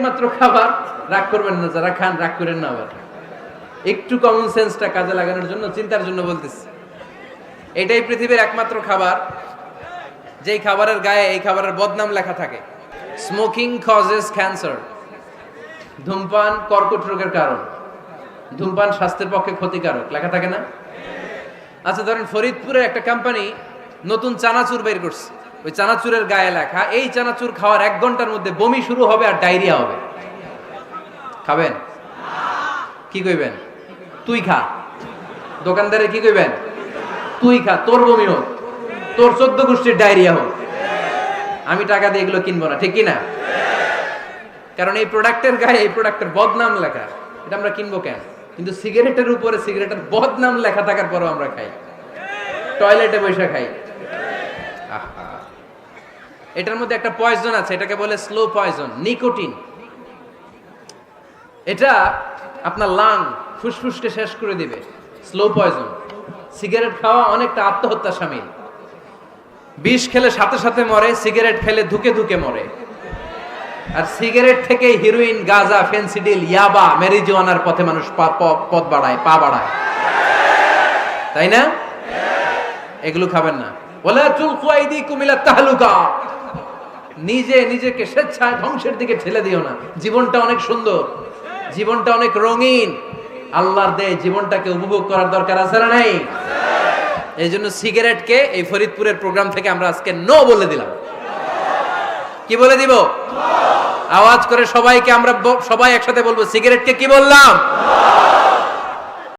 একমাত্র খাবার, রাগ করবেন না যারা খান, রাগ করেন না আবার, একটু কমন সেন্সটা কাজে লাগানোর জন্য, চিন্তার জন্য বলতেছি। এটাই পৃথিবীর একমাত্র খাবার যেই খাবারের গায়ে এই খাবারের বদনাম লেখা থাকে, স্মোকিং কজেস ক্যান্সার, ধূমপান কর্কট রোগের কারণ, ধূমপান স্বাস্থ্যের পক্ষে ক্ষতিকারক, লেখা থাকে না? আচ্ছা ধরেন ফরিদপুরে একটা কোম্পানি নতুন চানাচুর বের করছে, ওই চানাচুরের গায়ে লেখা এই চানাচুর খাওয়ার 1 ঘন্টার মধ্যে বমি শুরু হবে আর ডায়রিয়া হবে। খাবেন? কি কইবেন? তুই খা। দোকানদারে কি কইবেন? তুই খা, তোর বমি হোক, তোর 14 গোষ্ঠীর ডায়রিয়া হোক, আমি টাকা দিয়ে এগুলো কিনবো না, ঠিক কি না? কারণ এই প্রোডাক্টের গায়ে এই প্রোডাক্টের বদনাম লেখা, এটা আমরা কিনবো কেন? কিন্তু সিগারেটের উপরে সিগারেটের বদনাম লেখা থাকার পরেও আমরা খাই, টয়লেটে বসে খাই। এটার মধ্যে একটা পয়জন আছে, এটাকে বলে স্লো পয়জন, নিকোটিন। এটা আপনার লাং, ফুসফুসকে শেষ করে দিবে, স্লো পয়জন। সিগারেট খাওয়া অনেকটা আত্মহত্যার শামিল। বিষ খেলে সাথে সাথে মরে, সিগারেট খেলে ধুকে ধুকে মরে। আর সিগারেট থেকে হিরোইন, গাঁজা, ফেন্সিডিল, ইয়াবা, ম্যারিজুয়ানার পথে মানুষ পথ বাড়ায়, পা বাড়ায়, তাই না? এগুলো খাবেন না। ওয়ালা তুলকু আইদিকুম ইলা তাহলুকা, নিজে নিজেকে স্বেচ্ছায় ধ্বংসের দিকে ঠেলে দিও না। জীবনটা অনেক সুন্দর, জীবনটা অনেক রঙিন, আল্লাহর দেয় জীবনটাকে উপভোগ করার দরকার আছে না নাই? এই জন্য সিগারেটকে এই ফরিদপুরের প্রোগ্রাম থেকে আমরা আজকে নো বলে দিলাম। কি বলে দিব? আওয়াজ করে সবাইকে আমরা সবাই একসাথে বলবো, সিগারেটকে কি বললাম?